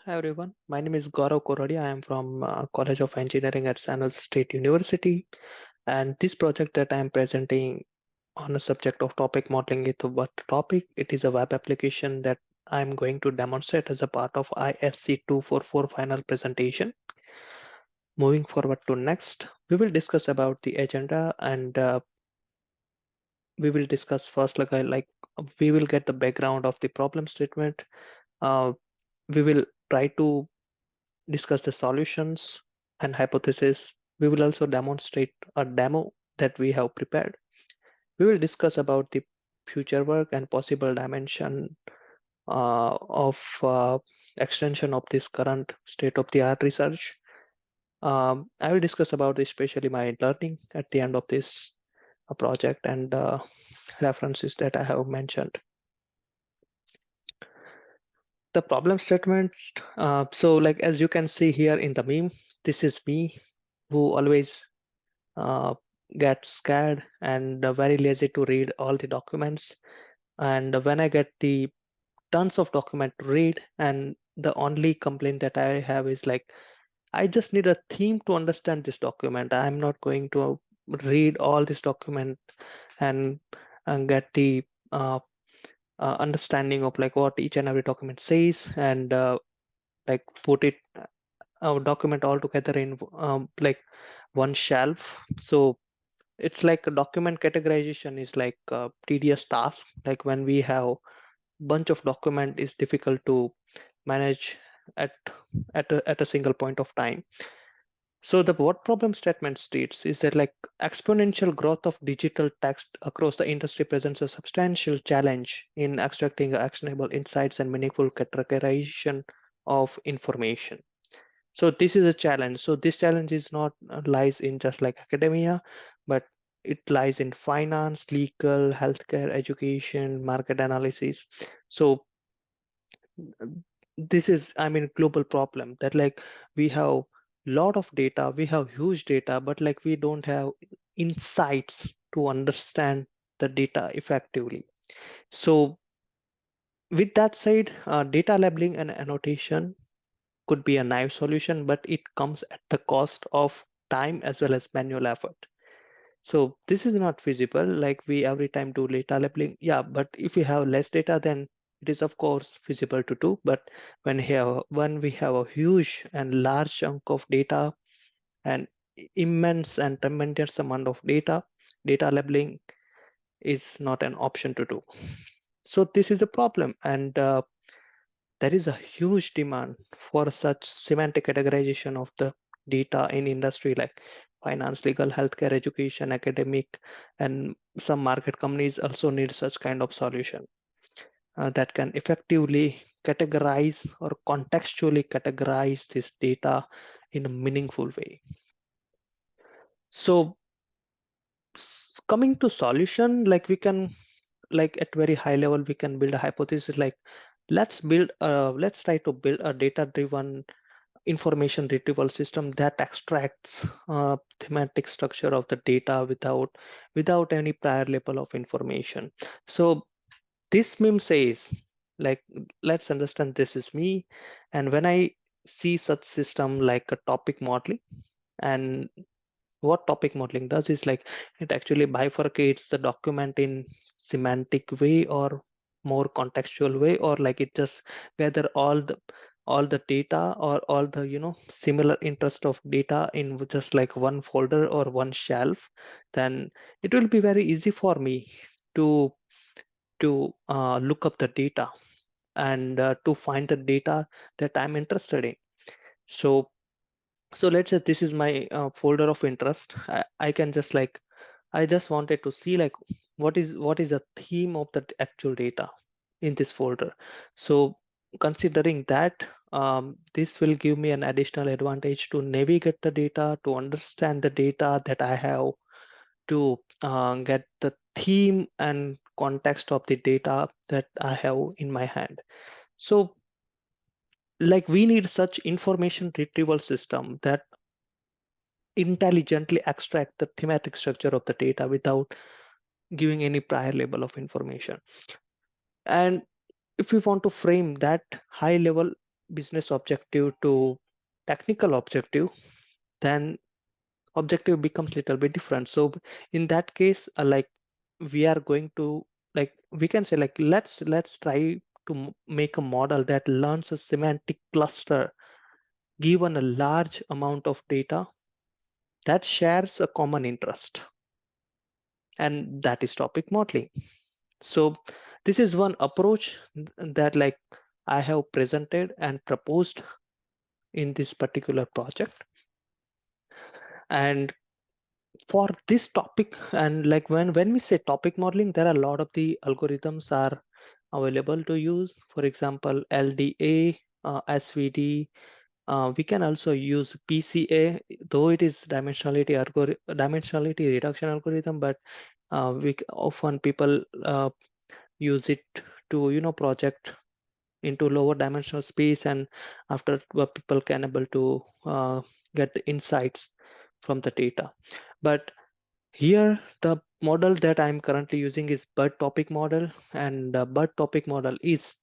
Hi everyone, my name is Gaurav Koradi. I am from College of Engineering at San Jose State University, and this project that I am presenting on the subject of topic modeling is what topic. It is a web application that I am going to demonstrate as a part of ISC 244 final presentation. Moving forward to next, we will discuss about the agenda and we will discuss first we will get the background of the problem statement. Uh, we will try to discuss the solutions and hypothesis. We will also demonstrate a demo that we have prepared. We will discuss about the future work and possible dimension of extension of this current state-of-the-art research. I will discuss about especially my learning at the end of this project and references that I have mentioned. The problem statements. As you can see here in the meme, this is me who always uh, get scared and very lazy to read all the documents. And when I get the tons of document to read, and the only complaint that I have is like, I just need a theme to understand this document. I'm not going to read all this document and, get the understanding of like what each and every document says and like put it document all together in like one shelf. So it's like a document categorization is like a tedious task. Like when we have bunch of document is difficult to manage at at a single point of time. So the what problem statement states is that like exponential growth of digital text across the industry presents a substantial challenge in extracting actionable insights and meaningful categorization of information. So this is a challenge. So this challenge is not lies in just like academia, but it lies in finance, legal, healthcare, education, market analysis. So this is, I mean, global problem that like we have lot of data, we have huge data, but like we don't have insights to understand the data effectively. So with that said, data labeling and annotation could be a naive solution, but it comes at the cost of time as well as manual effort. So this is not feasible. Like we every time do data labeling, yeah, but if we have less data, then it is of course feasible to do. But when we have a huge and large chunk of data and immense and tremendous amount of data, data labeling is not an option to do. So this is a problem, and there is a huge demand for such semantic categorization of the data in industry like finance, legal, healthcare, education, academic, and some market companies also need such kind of solution that can effectively categorize or contextually categorize this data in a meaningful way. So coming to solution, like we can like at very high level, we can build a hypothesis like let's try to build a data driven information retrieval system that extracts thematic structure of the data without any prior level of information. So this meme says like let's understand this is me, and when I see such system like a topic modeling, and what topic modeling does is like it actually bifurcates the document in semantic way or more contextual way, or like it just gather all the data or all the similar interest of data in just like one folder or one shelf. Then it will be very easy for me to look up the data and to find the data that I'm interested in. So let's say this is my folder of interest. I can just like I just wanted to see like what is the theme of the actual data in this folder. So considering that, this will give me an additional advantage to navigate the data, to understand the data that I have, to get the theme and context of the data that I have in my hand. So like we need such information retrieval system that intelligently extract the thematic structure of the data without giving any prior level of information. And if we want to frame that high level, business objective to technical objective, then objective becomes little bit different. So in that case, like we are going to, like we can say, like let's try to make a model that learns a semantic cluster given a large amount of data that shares a common interest, and that is topic modeling. So this is one approach that like I have presented and proposed in this particular project. And for this topic, and like when we say topic modeling, there are a lot of the algorithms are available to use. For example, LDA, SVD. We can also use PCA, though it is dimensionality reduction algorithm, but often people use it to project into lower dimensional space, and after people can able to get the insights from the data. But here the model that I'm currently using is BERTopic model, and the BERTopic model is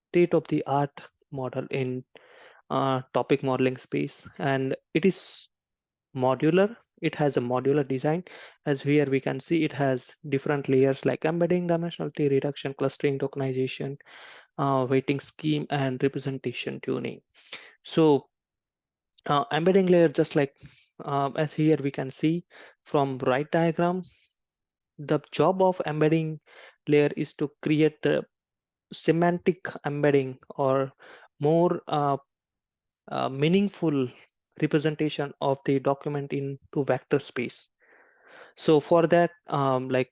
state of the art model in topic modeling space, and it is modular. It has a modular design. As here we can see, it has different layers like embedding, dimensionality reduction, clustering, tokenization, weighting scheme, and representation tuning. So embedding layer, just like as here we can see from right diagram, the job of embedding layer is to create the semantic embedding or more meaningful representation of the document into vector space. So for that, like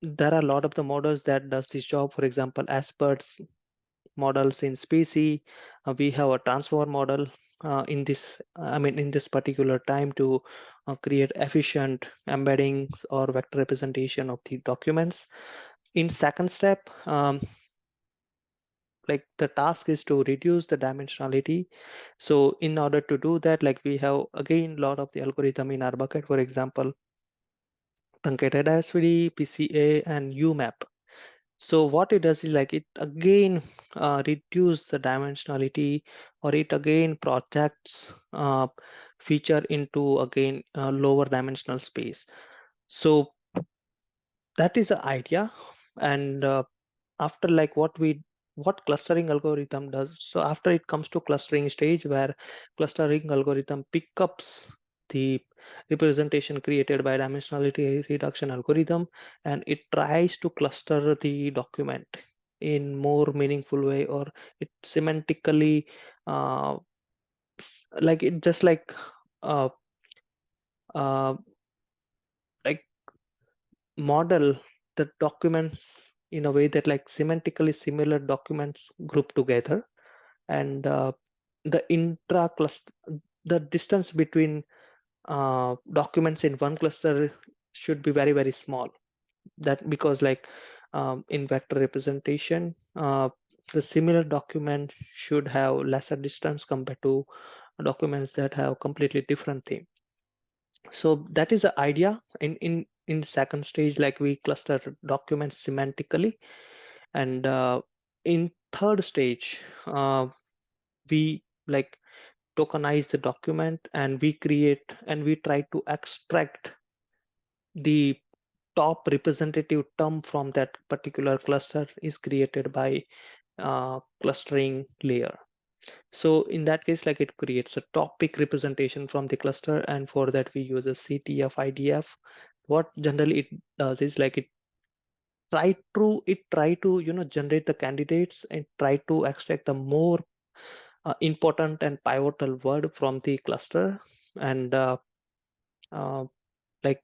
there are a lot of the models that does this job. For example, Asper's models in Spacey. We have a transformer model in this, I mean, in this particular time to create efficient embeddings or vector representation of the documents. In second step, like the task is to reduce the dimensionality. So in order to do that, like we have again a lot of the algorithm in our bucket. For example, truncated SVD, PCA, and UMAP. So what it does is like it again reduce the dimensionality, or it again projects feature into again lower dimensional space. So that is the idea. And after like what clustering algorithm does, so after it comes to clustering stage, where clustering algorithm pickups the representation created by dimensionality reduction algorithm, and it tries to cluster the document in more meaningful way, or it semantically uh, like it just uh, uh, like model the documents in a way that like semantically similar documents group together, and the intra cluster, the distance between documents in one cluster should be very very small. That because like in vector representation, the similar document should have lesser distance compared to documents that have completely different theme. So that is the idea. In second stage, like we cluster documents semantically, and in third stage, we like tokenize the document, and we create and we try to extract the top representative term from that particular cluster is created by clustering layer. So in that case, like it creates a topic representation from the cluster, and for that we use a CTF IDF. What generally it does is like it try to generate the candidates and try to extract the more important and pivotal word from the cluster, and uh, like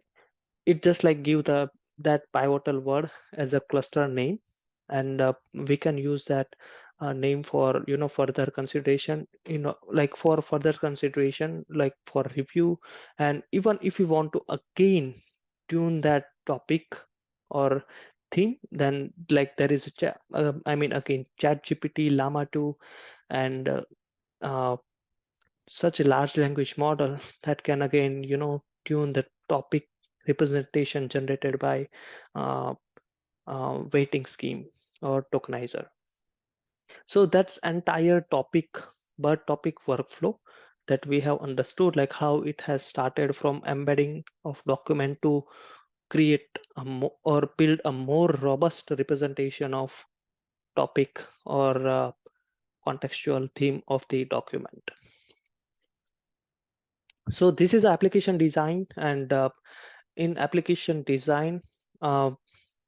it just like give the that pivotal word as a cluster name, and we can use that name for further consideration, like for further consideration, like for review. And even if you want to again tune that topic or theme, then like there is a I mean again chat GPT llama 2, and uh, such a large language model that can again tune the topic representation generated by uh, weighting scheme or tokenizer. So that's entire topic, BERTopic workflow that we have understood, like how it has started from embedding of document to create or build a more robust representation of topic or contextual theme of the document. So this is application design, and in application design, uh,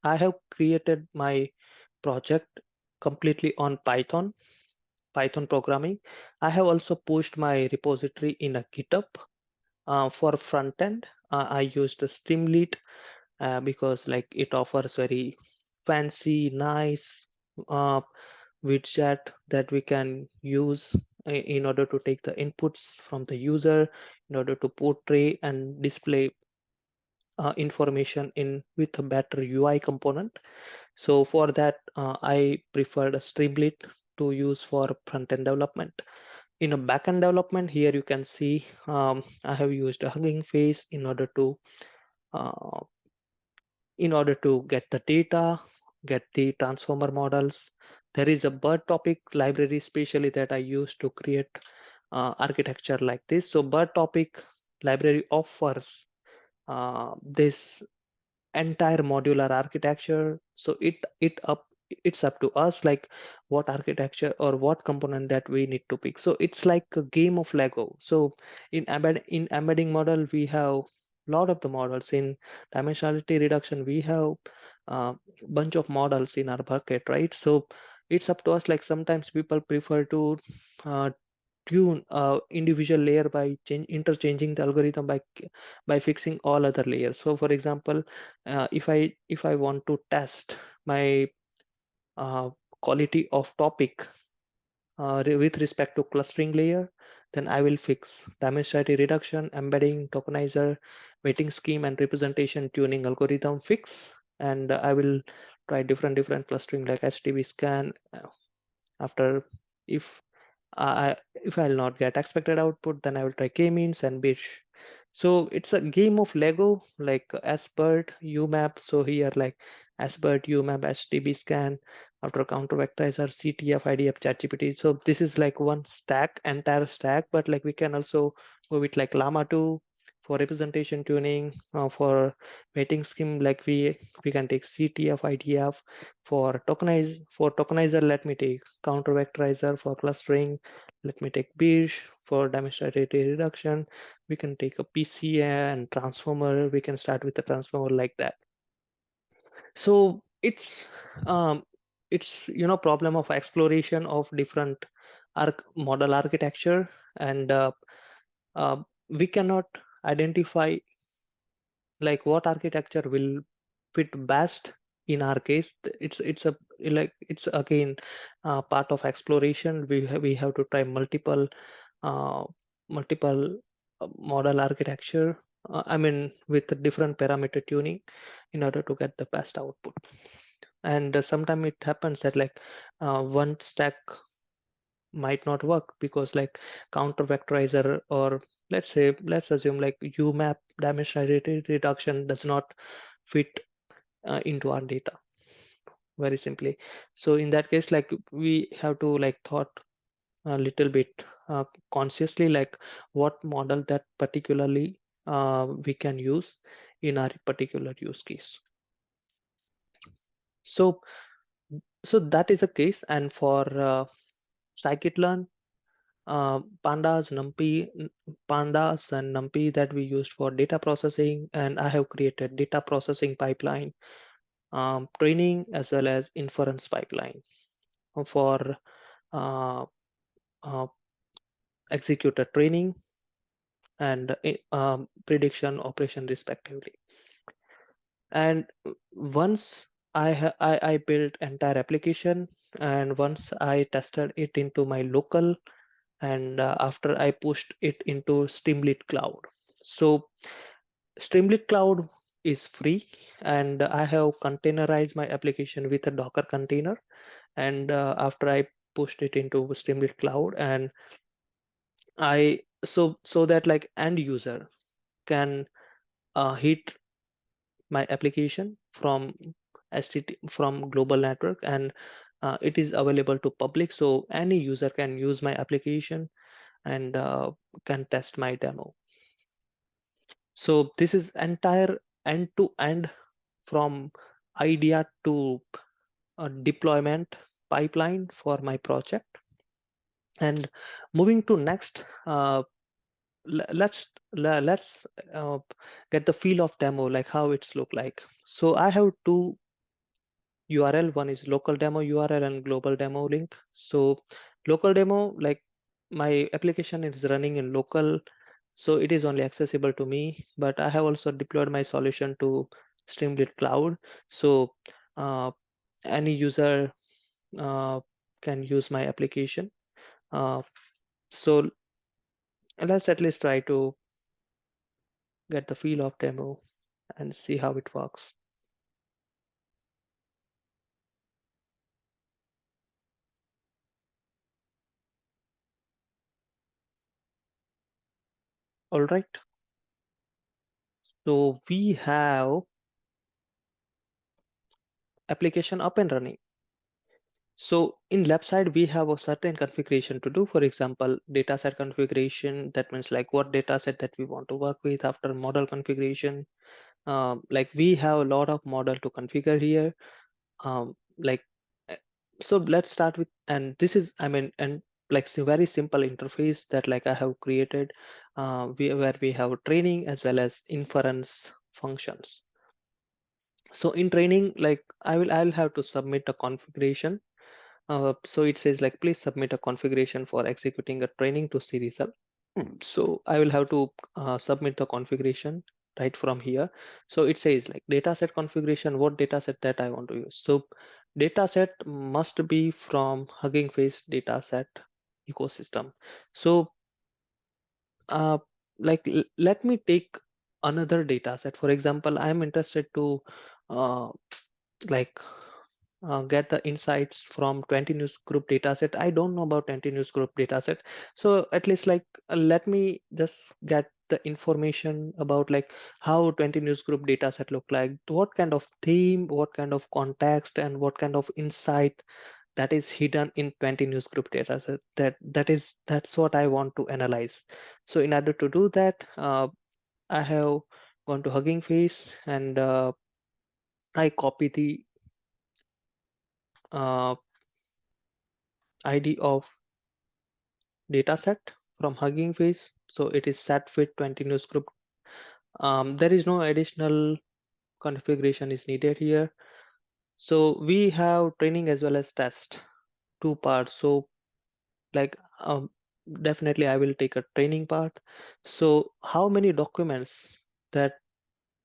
I have created my project completely on Python programming. I have also pushed my repository in a GitHub. For front end, I used the Streamlit because like it offers very fancy, nice uh, widget that we can use in order to take the inputs from the user, in order to portray and display information in with a better UI component. So for that, I preferred a Streamlit to use for front-end development. In a back-end development, here you can see I have used a Hugging Face uh, in order to get the data, get the transformer models. There is a BERTopic library specially that I use to create architecture like this. So BERTopic library offers this entire modular architecture. So it's up to us like what architecture or what component that we need to pick. So it's like a game of Lego. So in embedding model, we have lot of the models. In dimensionality reduction, we have a bunch of models in our bucket, right? So it's up to us. Like sometimes people prefer to uh, tune individual layer by interchanging the algorithm by fixing all other layers. So for example, if I want to test my uh, quality of topic with respect to clustering layer, then I will fix dimensionality reduction, embedding, tokenizer, weighting scheme, and representation tuning algorithm fix. And I will try different clustering like HTB scan. After if if I'll not get expected output, then I will try k-means and bish. So it's a game of Lego, like SBERT, UMAP. So here like SBERT, UMAP, HTB scan, after counter vectorizer, CTF, IDF, ChatGPT. So this is like one stack, entire stack, but like we can also go with like Llama 2 for representation tuning, for weighting scheme, like we can take CTF, IDF. For tokenizer, let me take counter vectorizer. For clustering, let me take Bish. For demonstrated reduction, we can take a PCA and transformer. We can start with the transformer like that. So um, it's problem of exploration of different model architecture, and uh, we cannot identify like what architecture will fit best in our case. It's again part of exploration. We have to try uh, multiple model architecture, I mean with different parameter tuning in order to get the best output. And sometimes it happens that like one stack might not work because like counter vectorizer, or let's assume like UMAP dimensionality reduction does not fit into our data very simply. So in that case, like we have to like thought a little bit consciously like what model that particularly we can use in our particular use case. So that is a case. And for scikit-learn, pandas and numpy that we used for data processing, and I have created data processing pipeline, training as well as inference pipeline for uh, uh, executor training and prediction operation respectively. And once I built entire application, and once I tested it into my local, and after I pushed it into Streamlit Cloud. So Streamlit Cloud is free, and I have containerized my application with a Docker container. And after I pushed it into Streamlit Cloud, and so that like end user can hit my application from STT from global network, and It is available to public, so any user can use my application and can test my demo. So this is entire end to end from idea to deployment pipeline for my project. And moving to next, let's uh, get the feel of demo, like how it's look like. So I have two URL. One is local demo URL and global demo link. So local demo, like my application is running in local, so it is only accessible to me, but I have also deployed my solution to Streamlit Cloud. So uh, any user uh, can use my application. Uh, so let's at least try to get the feel of demo and see how it works. All right. So we have application up and running. So in left side, we have a certain configuration to do. For example, dataset configuration. That means like what dataset that we want to work with. After model configuration, like we have a lot of model to configure here. Like, uh, so let's start with, and this is, I mean, and like very simple interface that like I have created, where we have training as well as inference functions. So in training, like I'll have to submit a configuration. So it says like, please submit a configuration for executing a training to see result. So I will have to submit the configuration right from here. So it says like dataset configuration, what dataset that I want to use. So dataset must be from Hugging Face dataset ecosystem. So uh, like let me take another dataset. For example, I'm interested to uh, like get the insights from 20 news group dataset. I don't know about 20 news group dataset. So at least like let me just get the information about like how 20 news group dataset look like, what kind of theme, what kind of context, and what kind of insight that is hidden in 20 news group dataset. That's what I want to analyze. So in order to do that, I have gone to Hugging Face and I copy the uh, ID of dataset from Hugging Face. So it is set with 20 news group. There is no additional configuration is needed here. So we have training as well as test, two parts. So like definitely I will take a training part. So how many documents that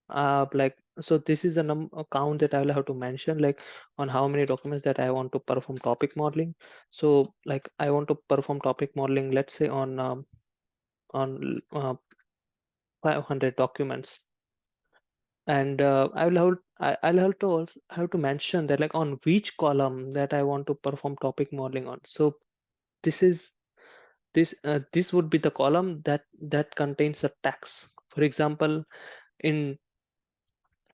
like, so this is a count that I will have to mention, like on how many documents that I want to perform topic modeling. So like I want to perform topic modeling, let's say on 500 documents, and I'll have to also have to mention that like on which column that I want to perform topic modeling on. So this is this would be the column that contains a text. For example, in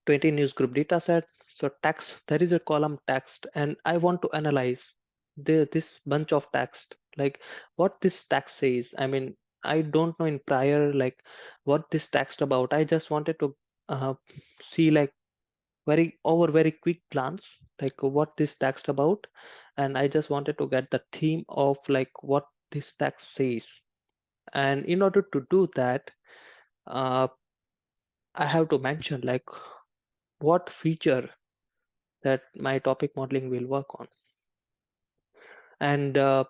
20 news group dataset, so text, there is a column text, and I want to analyze this bunch of text, like what this text says. I mean, I don't know in prior like what this text about. I just wanted to uh, see like very quick glance like what this text about, and I just wanted to get the theme of like what this text says. And in order to do that, uh, I have to mention like what feature that my topic modeling will work on. And I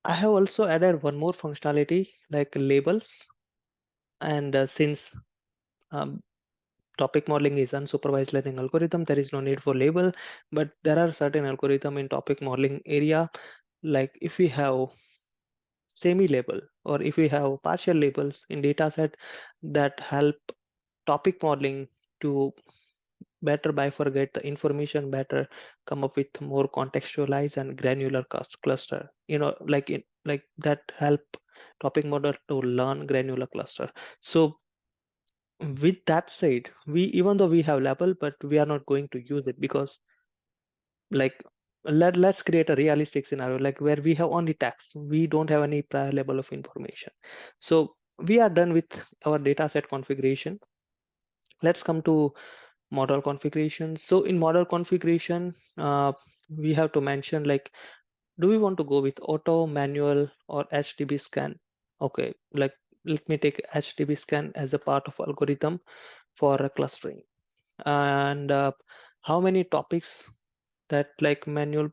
have also added one more functionality like labels. And since um, topic modeling is unsupervised learning algorithm, there is no need for label, but there are certain algorithm in topic modeling area. Like if we have semi-label or if we have partial labels in dataset that help topic modeling to better bifurcate the information, better come up with more contextualized and granular cluster, like like that help topic model to learn granular cluster. So with that said, we, even though we have label, but we are not going to use it because like let's create a realistic scenario like where we have only text, we don't have any prior level of information. So we are done with our data set configuration. Let's come to model configuration. So in model configuration, we have to mention like, do we want to go with auto, manual, or HTTP scan? Okay, like let me take HTTP scan as a part of algorithm for clustering. And how many topics that like manual?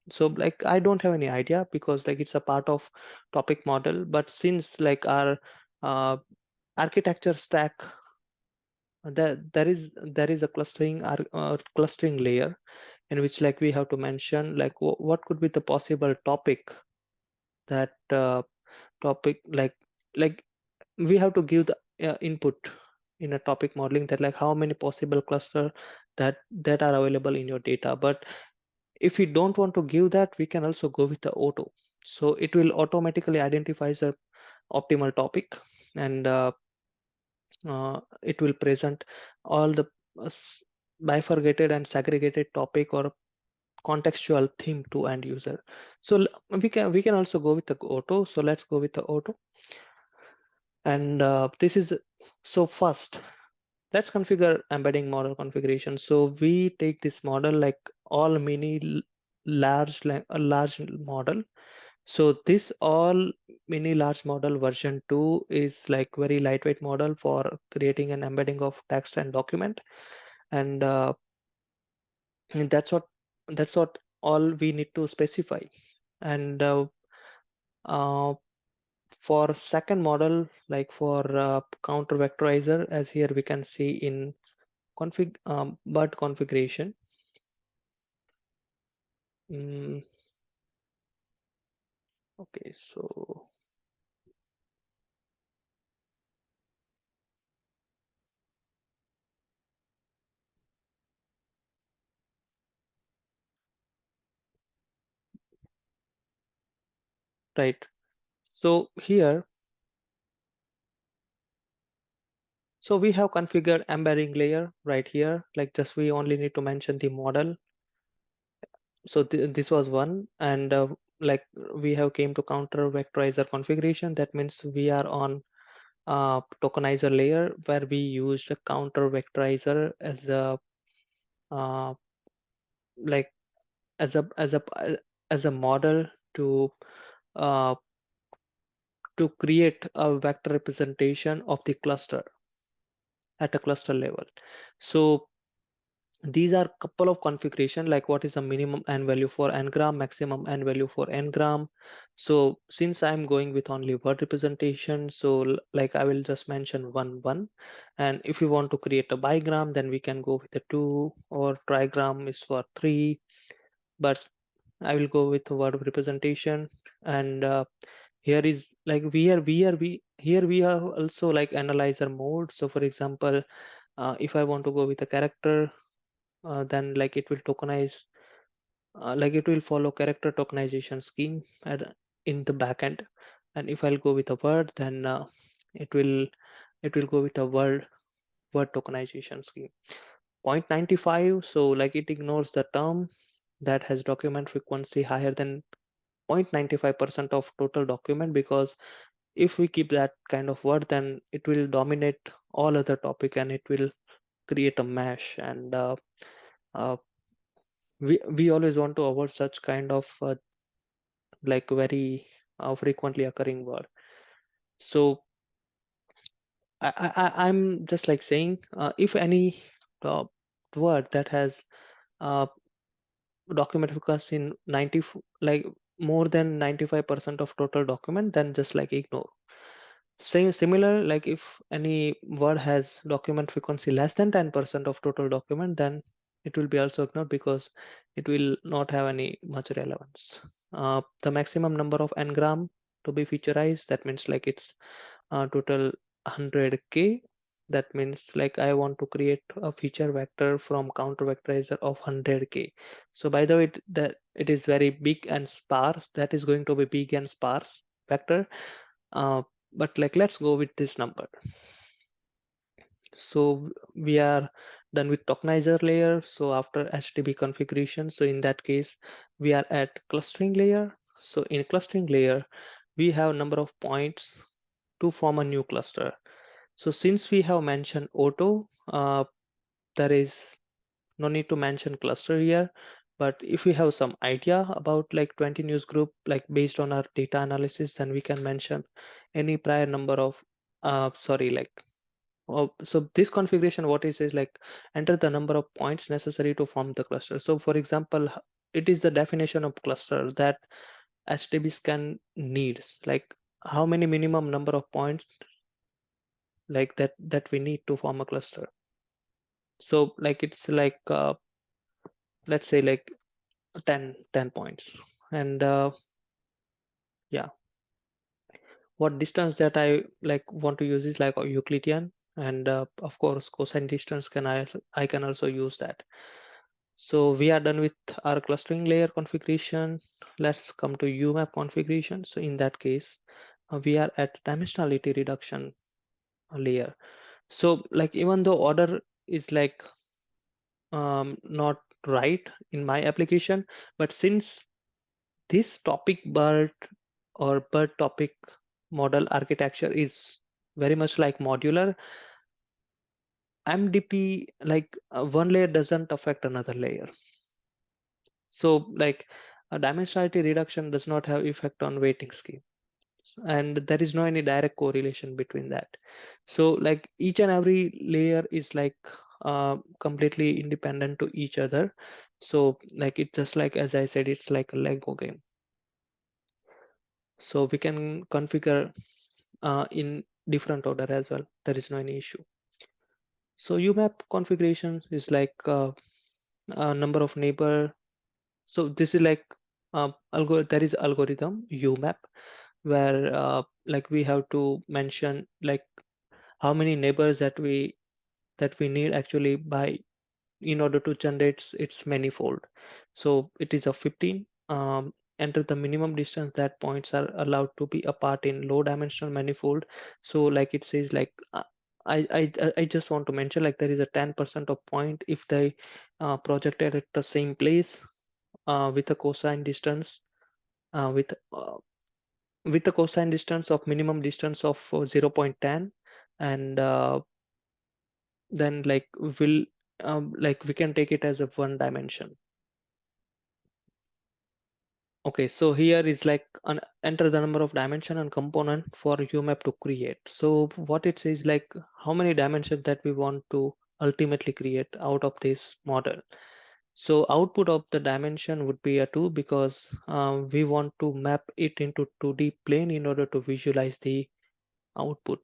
So like I don't have any idea because like it's a part of topic model, but since like our uh, architecture stack, there is a clustering layer in which like we have to mention like what could be the possible topic that topic like we have to give the input in a topic modeling that like how many possible cluster that are available in your data. But if we don't want to give that, we can also go with the auto. So it will automatically identify the optimal topic, and it will present all the bifurcated and segregated topic or contextual theme to end user. So we can also go with the auto. So let's go with the auto. And this is so first. Let's configure embedding model configuration. So we take this model like all large model. So this all mini large model version 2 is like very lightweight model for creating an embedding of text and document. And that's what all we need to specify. And uh, for second model, like for counter vectorizer, as here we can see in BERT configuration. Mm, okay, so right. So here, so we have configured embedding layer right here. Like just we only need to mention the model. So this was one, and like we have came to counter vectorizer configuration. That means we are on tokenizer layer where we used a counter vectorizer as a uh, like as a model uh, to create a vector representation of the cluster at a cluster level. So these are couple of configuration like what is the minimum n value for n-gram, maximum n value for n-gram. So since I'm going with only word representation, so like I will just mention one, and if you want to create a bigram, then we can go with the 2, or trigram is for 3, but I will go with word representation. And here is like we have also like analyzer mode. So for example, if I want to go with a character, then like it will tokenize, like it will follow character tokenization scheme in the backend. And if I'll go with a word, then it will it will go with a word tokenization scheme. 0.95, so like it ignores the term that has document frequency higher than 0.95% of total document, because if we keep that kind of word, then it will dominate all other topic and it will create a mesh. And uh, we always want to avoid such kind of like very frequently occurring word. So I'm just like saying, if any uh, word that has uh, document frequency in 90 like more than 95% of total document, then just like ignore. Same similar, like if any word has document frequency less than 10% of total document, then it will be also ignored because it will not have any much relevance. The maximum number of n-gram to be featureized, that means like it's total 100k. That means like I want to create a feature vector from counter vectorizer of 100k. So by the way, that it is very big and sparse. That is going to be big and sparse vector. Uh, but like let's go with this number. So we are done with tokenizer layer. So after HTTP configuration, so in that case, we are at clustering layer. So in clustering layer, we have number of points to form a new cluster. So since we have mentioned auto, there is no need to mention cluster here. But if we have some idea about like 20 news group, like based on our data analysis, then we can mention any prior number of, sorry, like, oh, so this configuration, what is like enter the number of points necessary to form the cluster. So for example, it is the definition of cluster that HTTP scan needs, like how many minimum number of points like that we need to form a cluster. So like it's like let's say like 10 points. And yeah, what distance that I like want to use is like a Euclidean, and of course cosine distance I can also use that. So we are done with our clustering layer configuration. Let's come to UMAP configuration. So in that case, we are at dimensionality reduction layer. So like even though order is like not right in my application, but since this topic BERT or BERTopic model architecture is very much like modular, MDP, like one layer doesn't affect another layer. So like a dimensionality reduction does not have effect on weighting scheme, and there is no any direct correlation between that. So like each and every layer is like completely independent to each other. So like it's just like, as I said, it's like a Lego game. So we can configure in different order as well. There is no any issue. So UMAP configuration is like a number of neighbor. So this is like there is algorithm UMAP where like we have to mention like how many neighbors that we need actually by in order to generate its manifold. So it is a 15. Enter the minimum distance that points are allowed to be apart in low dimensional manifold. So like it says like I just want to mention like there is a 10% of point if they projected at the same place with a cosine distance uh, with uh, with a cosine distance of minimum distance of 0.10, and then like will like we can take it as a one dimension. Okay, so here is like enter the number of dimension and component for UMAP to create. So what it says like how many dimensions that we want to ultimately create out of this model. So output of the dimension would be a 2 because we want to map it into 2D plane in order to visualize the output.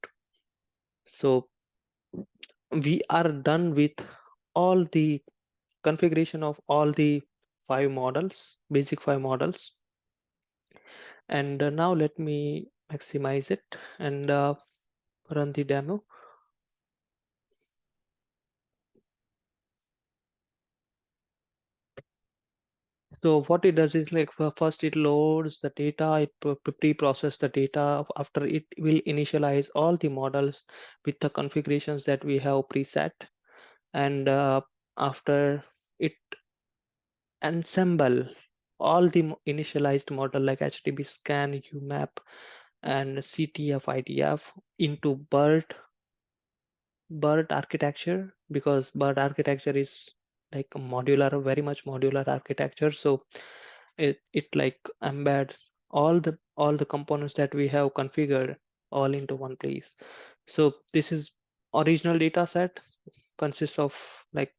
So we are done with all the configuration of all the five models, basic five models. And now let me maximize it and run the demo. So what it does is like first it loads the data, it pre-process the data. After it will initialize all the models with the configurations that we have preset. And after it ensemble all the initialized model like HTTP scan, UMAP, and CTF, IDF into BERT architecture, because BERT architecture is like a modular, very much modular architecture. So it like embeds all the components that we have configured all into one place. So this is original data set consists of like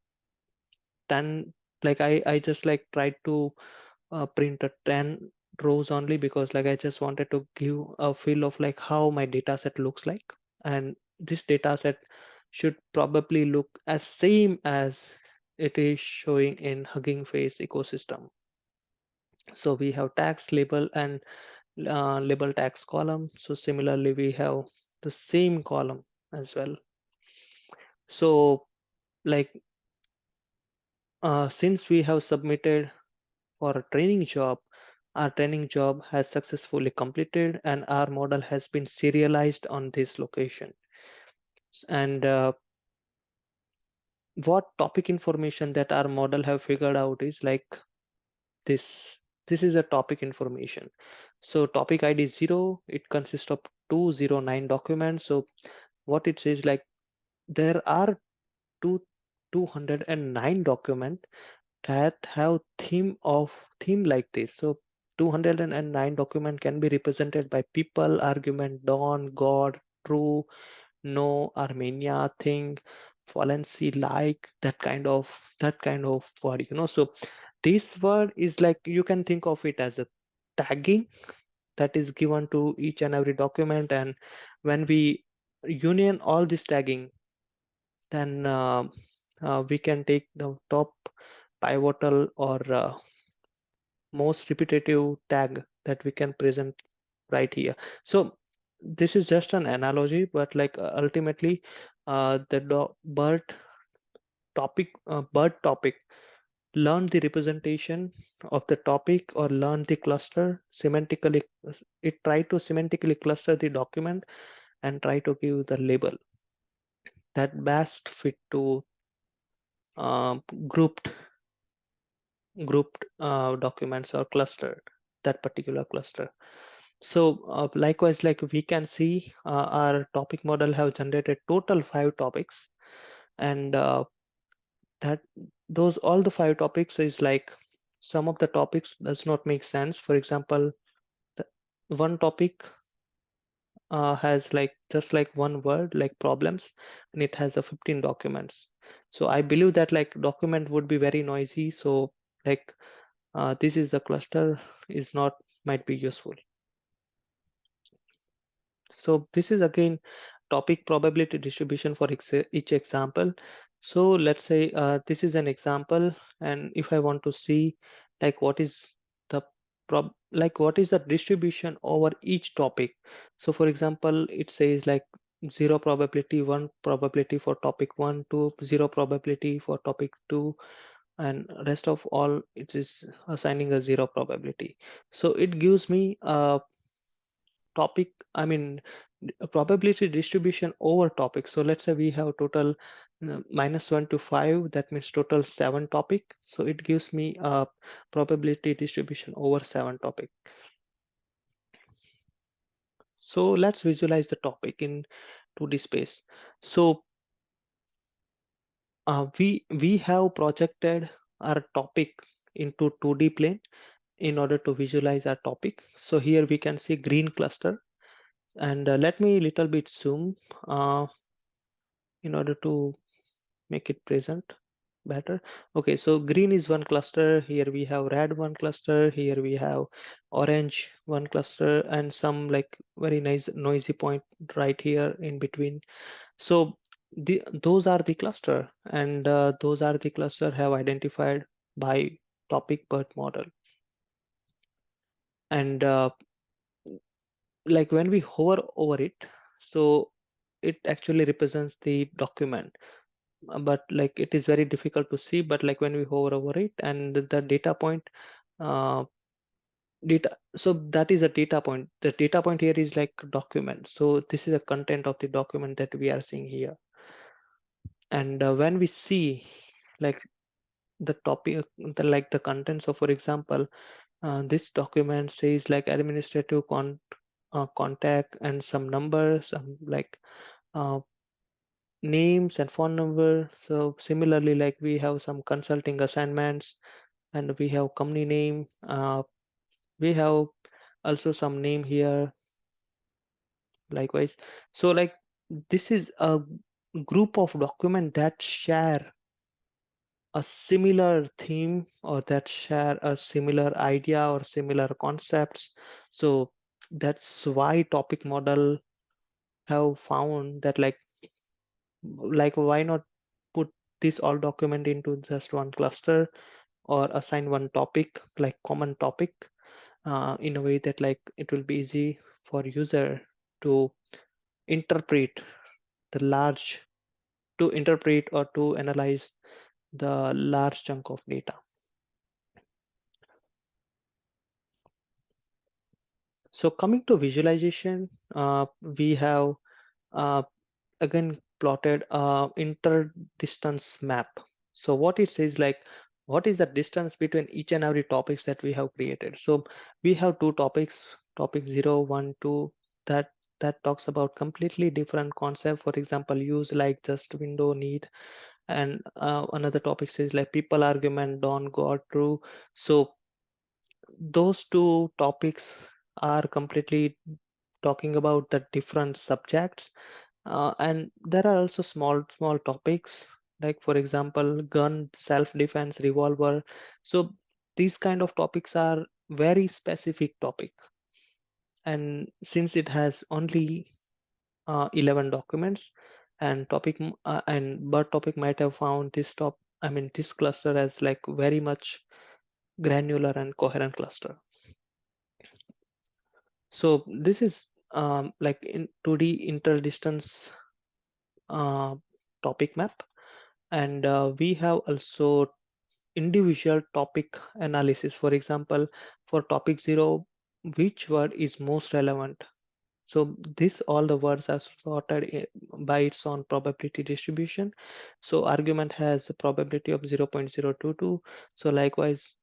10, like I just like tried to print a 10 rows only because like I just wanted to give a feel of like how my data set looks like. And this data set should probably look as same as it is showing in Hugging Face ecosystem. So we have tags, label, and label tags column. So similarly, we have the same column as well. So like since we have submitted for a training job, our training job has successfully completed and our model has been serialized on this location. And what topic information that our model have figured out is like this. This is a topic information. So topic ID 0, it consists of 209 documents. So what it says, like there are two 209 document that have theme like this. So 209 document can be represented by people, argument, dawn, god, true, no, Armenia, thing, Valency, like that kind of word, So this word is like, you can think of it as a tagging that is given to each and every document, and when we union all this tagging, then we can take the top pivotal or most repetitive tag that we can present right here. So this is just an analogy, but like ultimately the bird topic learn the representation of the topic or learn the cluster semantically. It try to semantically cluster the document and try to give the label that best fit to uh, grouped documents or clustered that particular cluster. So likewise, like we can see our topic model have generated total 5 topics, and that those all the 5 topics is like some of the topics does not make sense. For example, the one topic has like just like one word like problems, and it has a 15 documents. So I believe that like document would be very noisy. So like this is the cluster is not might be useful. So this is again topic probability distribution for each example. So let's say this is an example, and if I want to see like what is the what is the distribution over each topic. So for example, it says like 0 probability, 1 probability for topic 1, 2, 0 probability for topic 2, and rest of all it is assigning a 0 probability. So it gives me a topic, I mean, a probability distribution over topic. So let's say we have total -1 to 5, that means total 7 topic. So it gives me a probability distribution over 7 topic. So let's visualize the topic in 2D space. So we have projected our topic into 2D plane in order to visualize our topic. So here we can see green cluster, and let me little bit zoom in order to make it present better. Okay, so green is one cluster. Here we have red one cluster. Here we have orange one cluster, and some like very nice noisy point right here in between. So those are the cluster, and those are the cluster have identified by topic BERT model. And like when we hover over it, so it actually represents the document, but like it is very difficult to see. But like when we hover over it and the data point, uh, data, so that is a data point. The data point here is like document. So this is the content of the document that we are seeing here. And when we see like the topic, the content. So for example, this document says like administrative contact and some numbers, like uh, names and phone number. So similarly, like we have some consulting assignments, and we have company name. We have also some name here likewise. So like this is a group of document that share a similar theme or that share a similar idea or similar concepts. So that's why topic model have found that like why not put this all document into just one cluster or assign one topic like common topic in a way that like it will be easy for user to interpret the large to interpret or to analyze the large chunk of data. So coming to visualization, we have uh, again plotted a interdistance map. So what it says, like, what is the distance between each and every topics that we have created? So we have two topics, topic 0, 1, 2, that that talks about completely different concept. For example, use, like, just, window, need, and another topic says like people, argument, don't go true. So those two topics are completely talking about the different subjects, and there are also small topics, like for example gun, self-defense, revolver. So these kind of topics are very specific topic, and since it has only 11 documents, and BERTopic might have found this this cluster as like very much granular and coherent cluster. So this is like in 2D interdistance uh, topic map, and we have also individual topic analysis. For example, for topic 0, which word is most relevant? So this, all the words are sorted by its own probability distribution. So argument has a probability of 0.022. So likewise,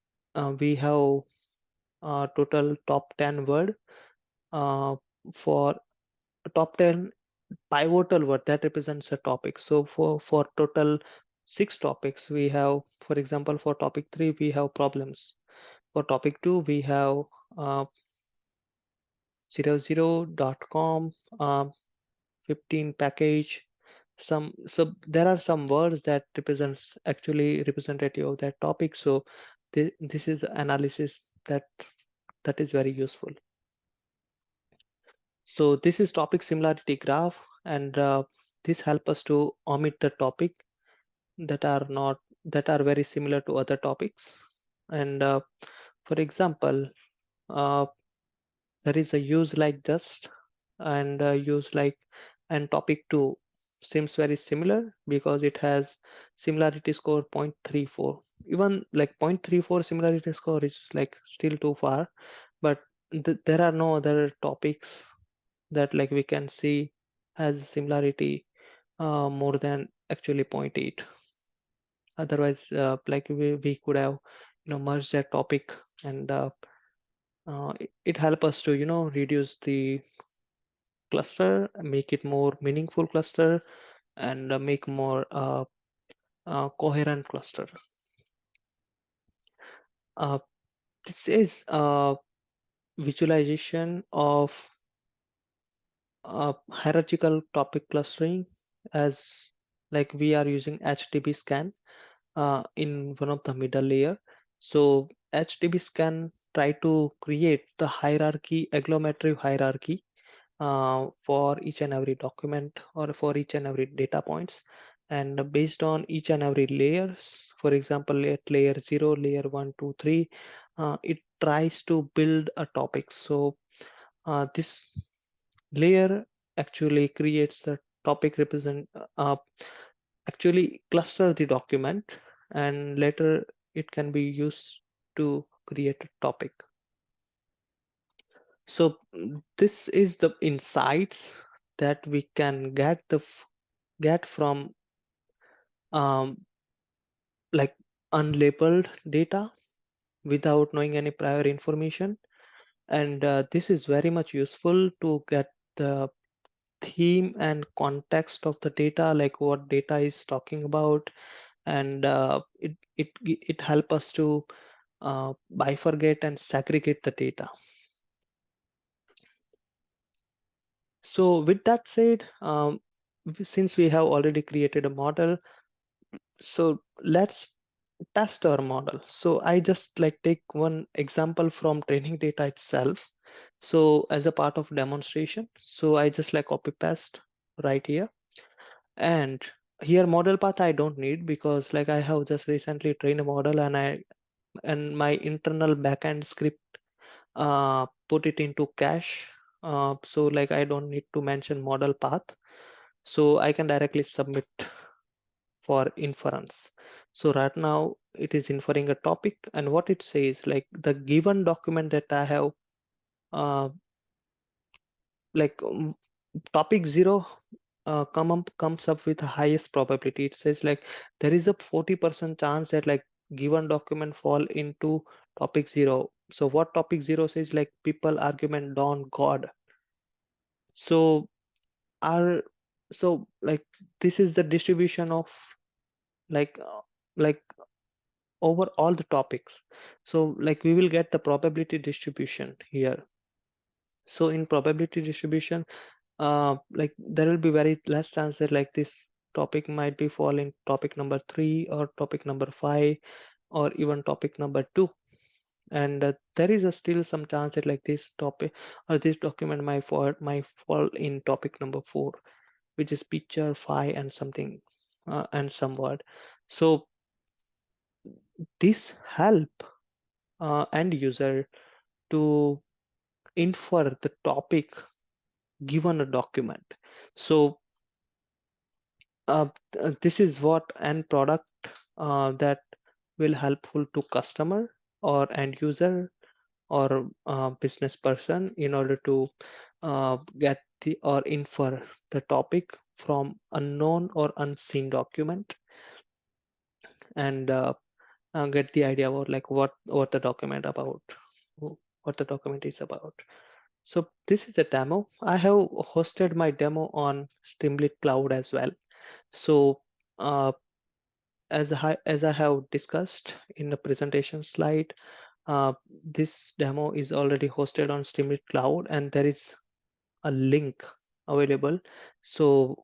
we have total top 10 word uh, for top 10 pivotal word that represents a topic. So for total 6 topics, we have, for example, for topic 3 we have problems. For topic 2 we have uh, 00.com, 15 package. So there are some words that represents actually representative of that topic. So this is analysis that is very useful. So this is topic similarity graph, and this help us to omit the topic that are very similar to other topics. And for example, uh, there is a use like just, and use like, and topic 2 seems very similar because it has similarity score 0.34. Even like 0.34 similarity score is like still too far, but there are no other topics that like we can see has similarity more than actually 0.8. Otherwise, like we could have merged that topic, and it help us to reduce the cluster, make it more meaningful cluster, and make more coherent cluster. Uh, this is visualization of hierarchical topic clustering, as like we are using HTTP scan in one of the middle layer. So HTTP scan try to create the hierarchy, agglomerative hierarchy for each and every document or for each and every data points, and based on each and every layers, for example at layer 0, layer 1, 2, 3, it tries to build a topic. So this layer actually creates a topic represent actually cluster the document, and later it can be used to create a topic. So this is the insights that we can get from um, like unlabeled data without knowing any prior information, and this is very much useful to get the theme and context of the data, like what data is talking about, and it help us to bifurcate and segregate the data. So with that said, since we have already created a model, so let's test our model. So I just like take one example from training data itself. So as a part of demonstration, so I just like copy paste right here, and here model path I don't need because like I have just recently trained a model, and my internal backend script put it into cache. So like I don't need to mention model path, so I can directly submit for inference. So right now it is inferring a topic, and what it says, like the given document that I have, uh, like topic 0 comes up with the highest probability. It says like there is a 40% chance that like given document fall into topic zero. So what topic zero says, like people argument on God. So our so like this is the distribution of like like over all the topics. So like we will get the probability distribution here. So in probability distribution, like there will be very less chance that like this topic might be fall in topic number 3 or topic number 5 or even topic number 2. And there is a still some chance that like this topic or this document might fall in topic number 4, which is picture 5 and something and some word. So this help end user to infer the topic given a document. So uh, this is what end product that will helpful to customer or end user or business person in order to get the or infer the topic from unknown or unseen document, and get the idea about like what the document about, what the document is about. So this is a demo. I have hosted my demo on Streamlit Cloud as well. So uh, as I have discussed in the presentation slide, this demo is already hosted on Streamlit Cloud, and there is a link available. So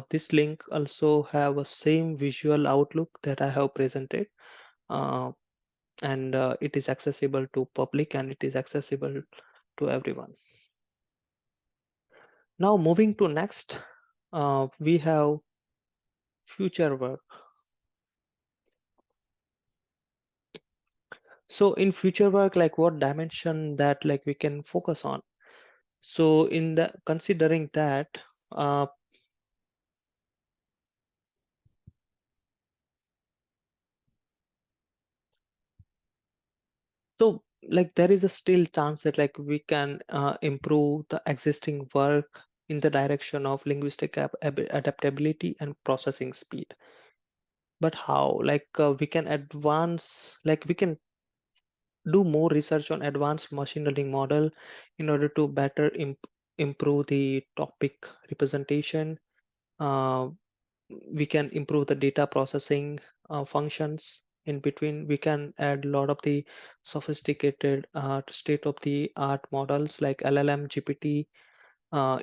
this link also have a same visual outlook that I have presented, uh, and it is accessible to public and it is accessible to everyone. Now moving to next, we have future work. So in future work, like what dimension that like we can focus on. So in the considering that, uh, so like there is a still chance that like we can improve the existing work in the direction of linguistic adaptability and processing speed. But how? Like we can advance, like we can do more research on advanced machine learning model in order to better improve the topic representation. Uh, we can improve the data processing functions in between. We can add a lot of the sophisticated state of the art models like LLM GPT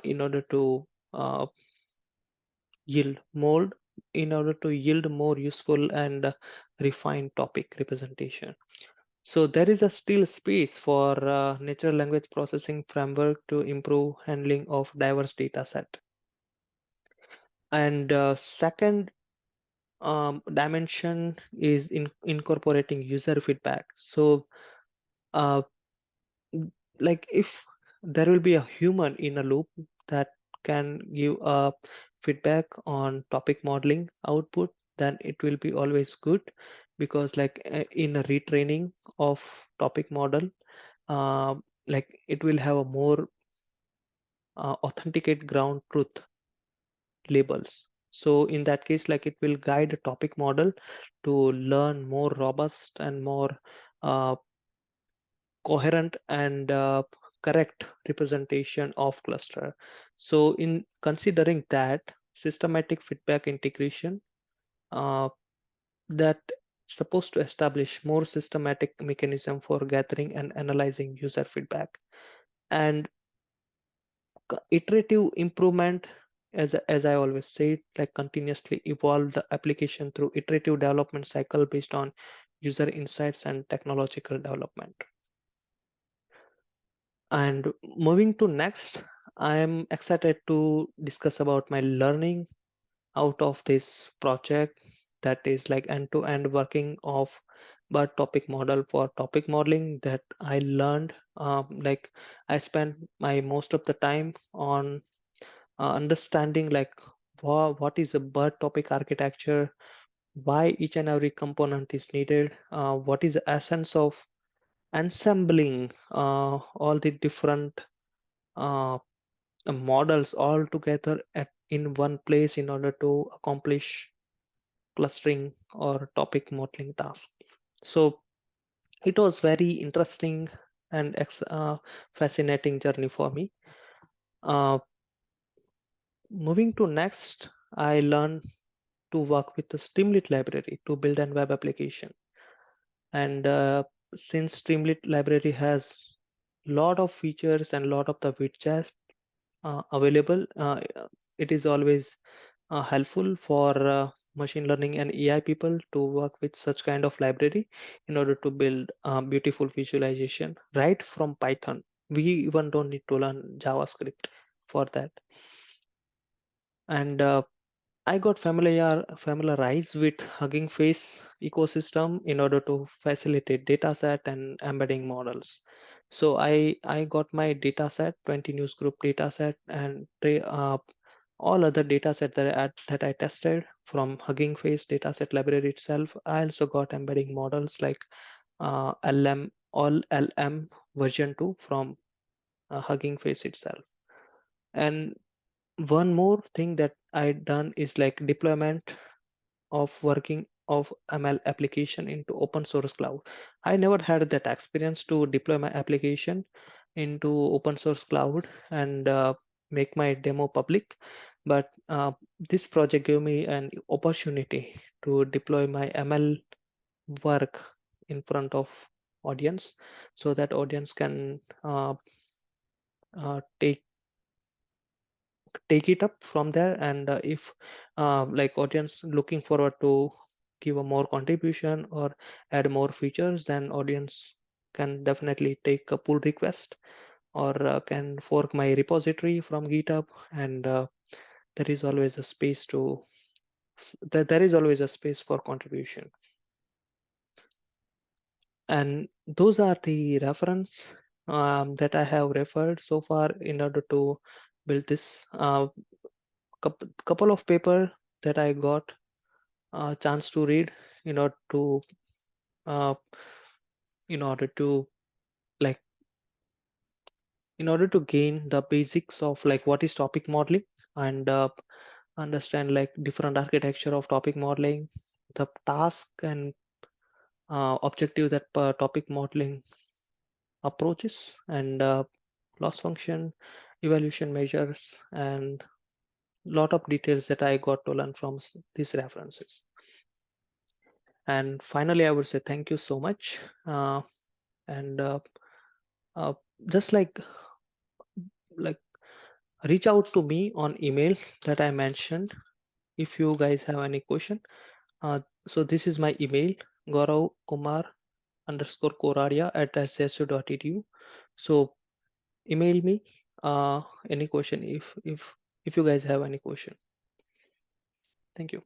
in order to uh, yield more in order to yield more useful and refined topic representation. So there is a still space for natural language processing framework to improve handling of diverse data set. And second dimension is in incorporating user feedback. So uh, like if there will be a human in a loop that can give a feedback on topic modeling output, then it will be always good, because like in a retraining of topic model, uh, like it will have a more authenticate ground truth labels. So in that case, like it will guide a topic model to learn more robust and more uh, coherent and correct representation of cluster. So in considering that, systematic feedback integration uh, that supposed to establish more systematic mechanism for gathering and analyzing user feedback, and iterative improvement, as I always say, like continuously evolve the application through iterative development cycle based on user insights and technological development. And moving to next, I am excited to discuss about my learning out of this project, that is like end-to-end working of BERT topic model for topic modeling that I learned. Like I spent my most of the time on understanding like what is a BERT topic architecture, why each and every component is needed, what is the essence of ensembling all the different uh, models all together at in one place in order to accomplish clustering or topic modeling tasks. So it was very interesting and fascinating journey for me. Uh, Moving to next, I learned to work with the Streamlit library to build an web application. And since Streamlit library has lot of features and lot of the widgets available, it is always helpful for machine learning and AI people to work with such kind of library in order to build beautiful visualization right from Python. We even don't need to learn JavaScript for that. And I got familiarized with Hugging Face ecosystem in order to facilitate dataset and embedding models. So I got my dataset, 20 news group dataset, and all other dataset that I tested from Hugging Face dataset library itself. I also got embedding models like LM version 2 from Hugging Face itself. And one more thing that I done is like deployment of working of ML application into open source cloud. I never had that experience to deploy my application into open source cloud and make my demo public, but this project gave me an opportunity to deploy my ML work in front of audience, so that audience can take it up from there. And if like audience looking forward to give a more contribution or add more features, then audience can definitely take a pull request or can fork my repository from GitHub. And there is always a space to there is always a space for contribution. And those are the reference that I have referred so far in order to build this couple of paper that I got a chance to read in order to uh, in order to like in order to gain the basics of like what is topic modeling, and understand like different architecture of topic modeling, the task and objective that topic modeling approaches, and loss function, evaluation measures, and lot of details that I got to learn from these references. And finally, I would say thank you so much. And uh, just like reach out to me on email that I mentioned if you guys have any question. So this is my email, Gaurav Kumar underscore Koradia at ssu.edu. So email me any question if you guys have any question. Thank you.